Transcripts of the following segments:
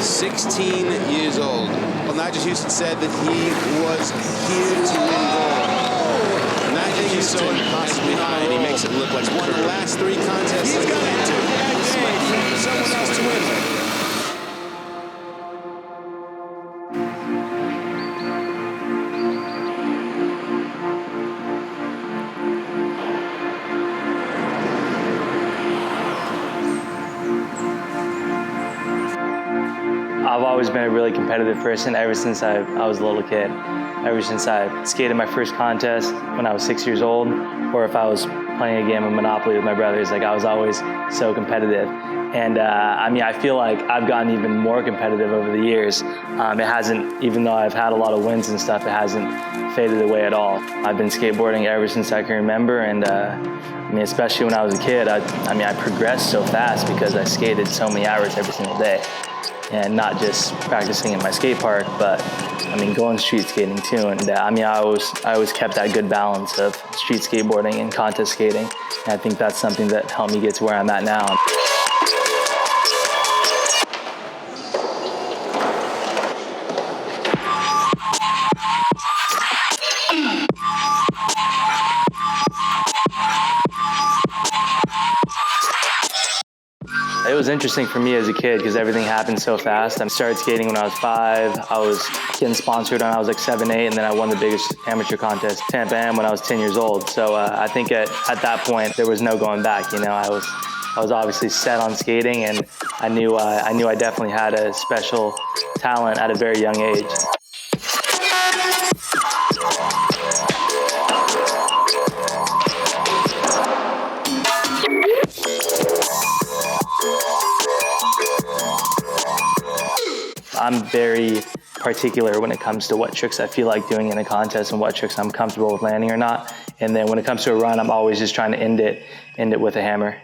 16 years old. Well, Nyjah Huston said that he was here to win gold. Nyjah Huston possibly high, and he makes it look like he's won the last 3 contests. He's got it too. This might be someone else to win. I've always been a really competitive person ever since I was a little kid. Ever since I skated my first contest when I was 6 years old, or if I was playing a game of Monopoly with my brothers, like I was always so competitive. And I mean, I feel like I've gotten even more competitive over the years. It hasn't, even though I've had a lot of wins and stuff, it hasn't faded away at all. I've been skateboarding ever since I can remember, and I mean, especially when I was a kid, I mean, I progressed so fast because I skated so many hours every single day. And not just practicing at my skate park, but I mean, going street skating too. And I mean, I always kept that good balance of street skateboarding and contest skating. And I think that's something that helped me get to where I'm at now. It was interesting for me as a kid because everything happened so fast. I started skating when I was 5. I was getting sponsored when I was like 7, 8, and then I won the biggest amateur contest, Tampa Am, when I was 10 years old. So I think at that point there was no going back. You know, I was obviously set on skating, and I knew I definitely had a special talent at a very young age. I'm very particular when it comes to what tricks I feel like doing in a contest and what tricks I'm comfortable with landing or not. And then when it comes to a run, I'm always just trying to end it with a hammer.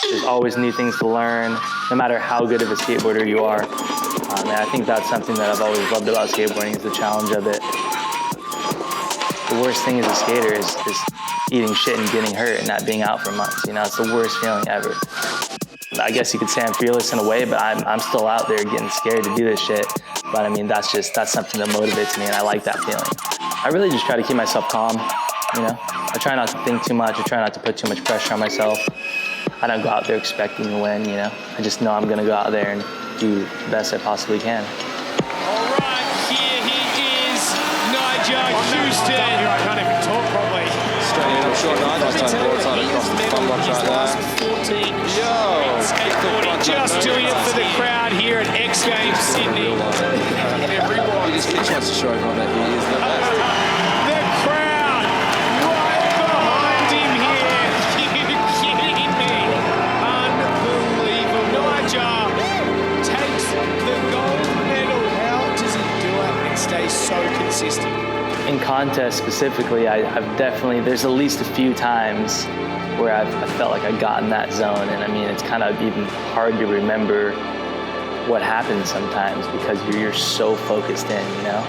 There's always new things to learn, no matter how good of a skateboarder you are. And I think that's something that I've always loved about skateboarding, is the challenge of it. The worst thing as a skater is eating shit and getting hurt and not being out for months. You know, it's the worst feeling ever. I guess you could say I'm fearless in a way, but I'm still out there getting scared to do this shit. But I mean, that's something that motivates me, and I like that feeling. I really just try to keep myself calm, you know? I try not to think too much. I try not to put too much pressure on myself. I don't go out there expecting to win, you know? I just know I'm gonna go out there and do the best I possibly can. All right, here he is, Nyjah Huston. I can't even talk properly. Straight in, I'm sure Nyjah's done boards on across the thumb box right there. Skateboarding, just doing it for the crowd here at X Games Sydney. He just wants to show everyone that he is the best. The crowd right behind him here. You're kidding me? Unbelievable. Nyjah takes the gold medal. How does he do it and stay so consistent? In contests specifically, I've definitely, there's at least a few times where I felt like I got in that zone, and I mean, it's kind of even hard to remember what happens sometimes because you're so focused in, you know?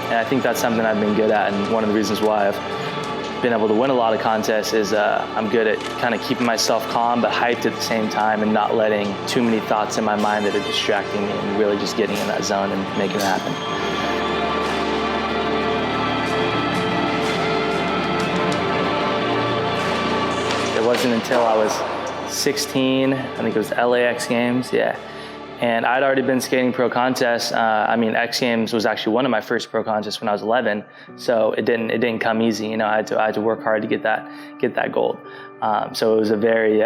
And I think that's something I've been good at, and one of the reasons why I've been able to win a lot of contests is I'm good at kind of keeping myself calm but hyped at the same time, and not letting too many thoughts in my mind that are distracting me, and really just getting in that zone and making it happen. It wasn't until I was 16, I think it was LAX Games, yeah. And I'd already been skating pro contests. I mean, X Games was actually one of my first pro contests when I was 11, so it didn't come easy. You know, I had to work hard to get that gold. So it was a very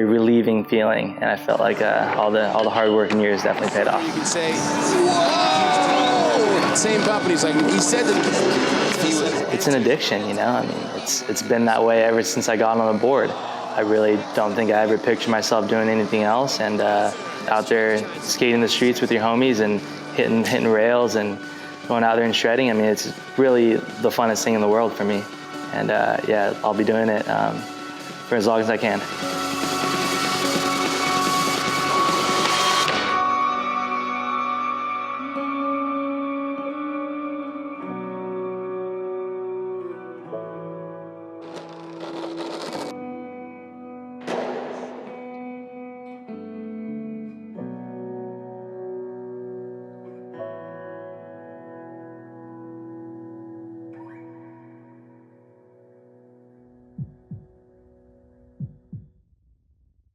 relieving feeling, and I felt like all the hard work and years definitely paid off. You could say, whoa! Same companies, like he said that it's an addiction, you know. I mean, it's been that way ever since I got on the board. I really don't think I ever pictured myself doing anything else, and out there skating the streets with your homies and hitting rails and going out there and shredding. I mean, it's really the funnest thing in the world for me. And yeah, I'll be doing it for as long as I can.